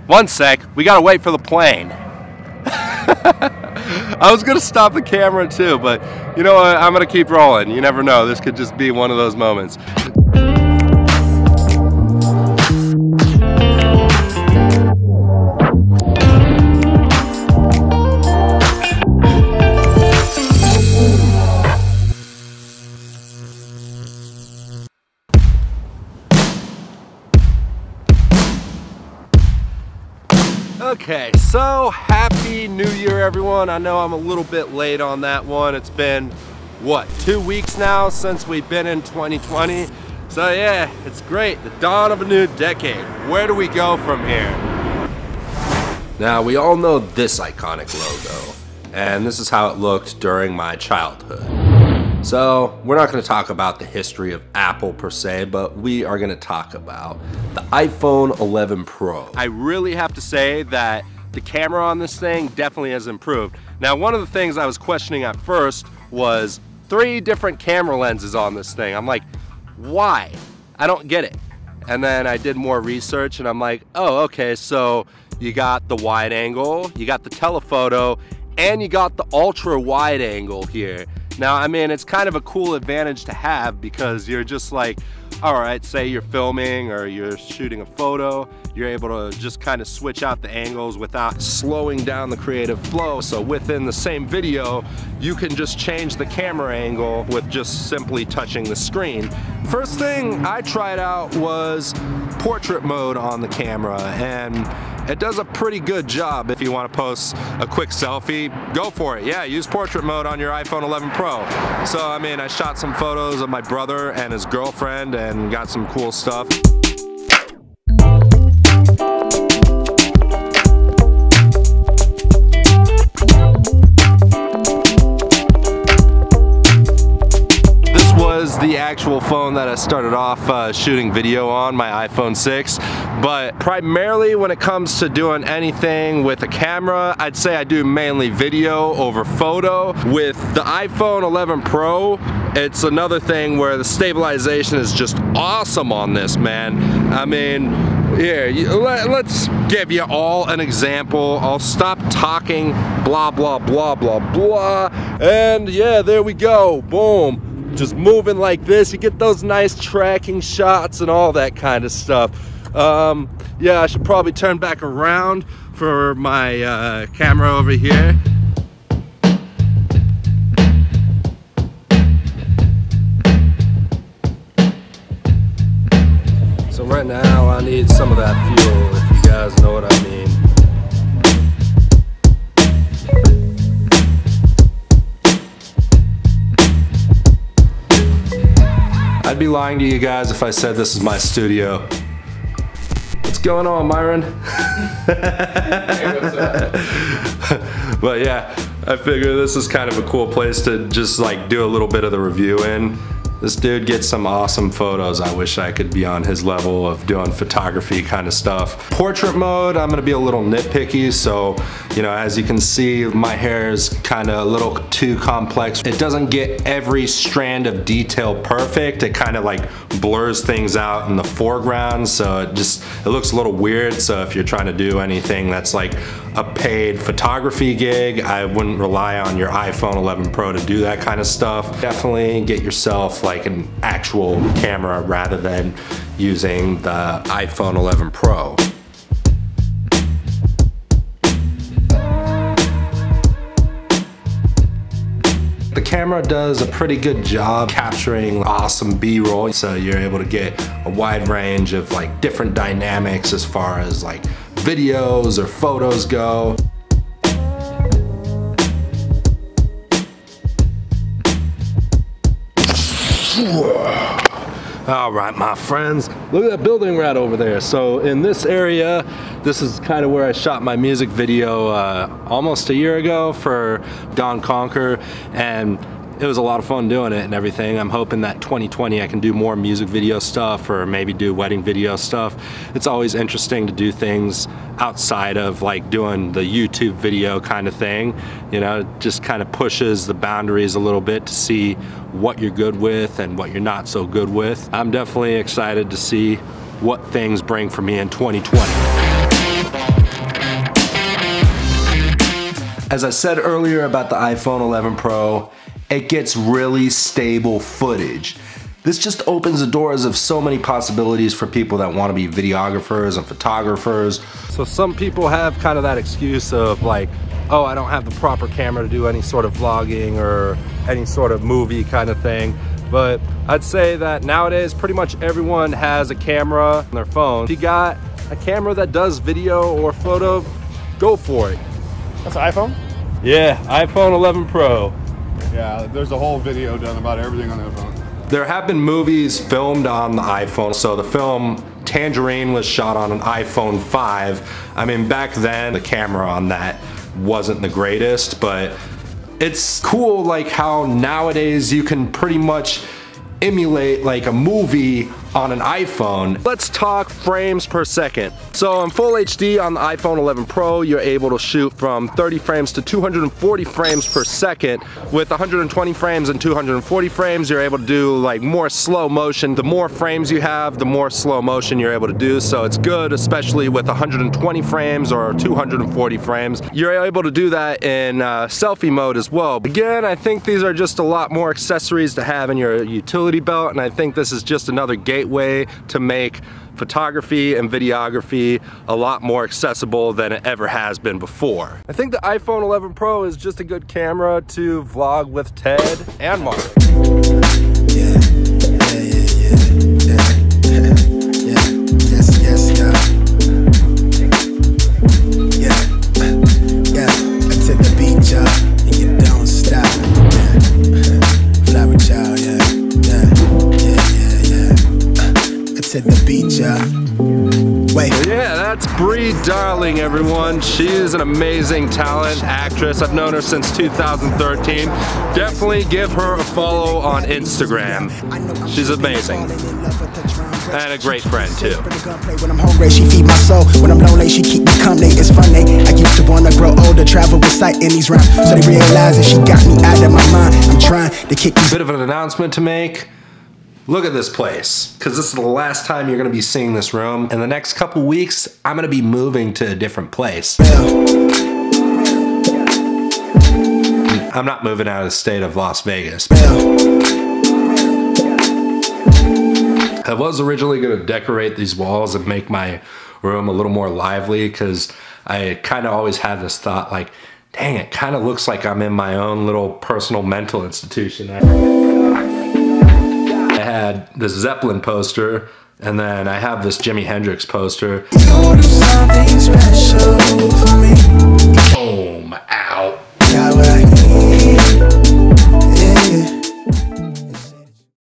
One sec, we gotta wait for the plane. I was gonna stop the camera too, but you know what, I'm gonna keep rolling. You never know, this could just be one of those moments. Okay, so happy New Year everyone. I know I'm a little bit late on that one. It's been, what, 2 weeks now since we've been in 2020. So yeah, it's great, the dawn of a new decade. Where do we go from here? Now, we all know this iconic logo, and this is how it looked during my childhood. So, we're not going to talk about the history of Apple per se, but we are going to talk about the iPhone 11 Pro. I really have to say that the camera on this thing definitely has improved. Now, one of the things I was questioning at first was 3 different camera lenses on this thing. I'm like, why? I don't get it. And then I did more research and I'm like, oh, okay, so you got the wide angle, you got the telephoto, and you got the ultra wide angle here. Now, I mean, it's kind of a cool advantage to have because you're just like, all right, say you're filming or you're shooting a photo, you're able to just kind of switch out the angles without slowing down the creative flow. So within the same video, you can just change the camera angle with just simply touching the screen. First thing I tried out was portrait mode on the camera, and it does a pretty good job. If you want to post a quick selfie, go for it. Yeah, use portrait mode on your iPhone 11 Pro. So, I mean, I shot some photos of my brother and his girlfriend and got some cool stuff. The actual phone that I started off shooting video on, my iPhone 6, but primarily when it comes to doing anything with a camera, I'd say I do mainly video over photo. With the iPhone 11 Pro, it's another thing where the stabilization is just awesome on this, man. I mean, here, let's give you all an example. I'll stop talking, blah, blah, blah, blah, blah, and yeah, there we go, boom. Just moving like this, you get those nice tracking shots and all that kind of stuff. Yeah, I should probably turn back around for my camera over here. So right now I need some of that fuel, if you guys know what I mean. I'd be lying to you guys if I said this is my studio. What's going on, Myron? Hey, what's up? But yeah, I figure this is kind of a cool place to just like do a little bit of the review in. This dude gets some awesome photos. I wish I could be on his level of doing photography kind of stuff. Portrait mode, I'm gonna be a little nitpicky, so, you know, as you can see, my hair is kind of a little too complex. It doesn't get every strand of detail perfect. It kind of like blurs things out in the foreground, so it looks a little weird. So if you're trying to do anything that's like a paid photography gig, I wouldn't rely on your iPhone 11 Pro to do that kind of stuff. Definitely get yourself like an actual camera rather than using the iPhone 11 Pro. The camera does a pretty good job capturing awesome B-roll, so you're able to get a wide range of like different dynamics as far as like videos or photos go. All right, my friends, look at that building right over there. So in this area, this is kind of where I shot my music video almost a year ago for Don Conquer, and it was a lot of fun doing it and everything. I'm hoping that 2020 I can do more music video stuff or maybe do wedding video stuff. It's always interesting to do things outside of like doing the YouTube video kind of thing. You know, it just kind of pushes the boundaries a little bit to see what you're good with and what you're not so good with. I'm definitely excited to see what things bring for me in 2020. As I said earlier about the iPhone 11 Pro, it gets really stable footage. This just opens the doors of so many possibilities for people that want to be videographers and photographers. So some people have kind of that excuse of like, oh, I don't have the proper camera to do any sort of vlogging or any sort of movie kind of thing. But I'd say that nowadays pretty much everyone has a camera on their phone. If you got a camera that does video or photo, go for it. That's an iPhone? Yeah, iPhone 11 Pro. Yeah, there's a whole video done about everything on the phone. There have been movies filmed on the iPhone. So the film Tangerine was shot on an iPhone 5. I mean, back then the camera on that wasn't the greatest, but it's cool like how nowadays you can pretty much emulate like a movie on an iPhone. Let's talk frames per second. So in full HD on the iPhone 11 Pro, you're able to shoot from 30 frames to 240 frames per second. With 120 frames and 240 frames, you're able to do like more slow motion. The more frames you have, the more slow motion you're able to do. So it's good, especially with 120 frames or 240 frames. You're able to do that in selfie mode as well. Again, I think these are just a lot more accessories to have in your utility belt, and I think this is just another gateway to make photography and videography a lot more accessible than it ever has been before. I think the iPhone 11 Pro is just a good camera to vlog with Ted and Mark. Yeah, that's Bree Darling, everyone. She is an amazing talent, actress. I've known her since 2013. Definitely give her a follow on Instagram. She's amazing. And a great friend, too. When I'm hungry, she feed my soul. When I'm lonely, she keep me company. It's funny. I used to wanna grow older, travel with sight in these rhymes. So they realize that she got me out of my mind. I'm trying to kick these. Bit of an announcement to make. Look at this place, because this is the last time you're going to be seeing this room. In the next couple weeks, I'm going to be moving to a different place. I'm not moving out of the state of Las Vegas. I was originally going to decorate these walls and make my room a little more lively, because I kind of always had this thought like, dang, it kind of looks like I'm in my own little personal mental institution. I had this Zeppelin poster, and then I have this Jimi Hendrix poster. Boom, out.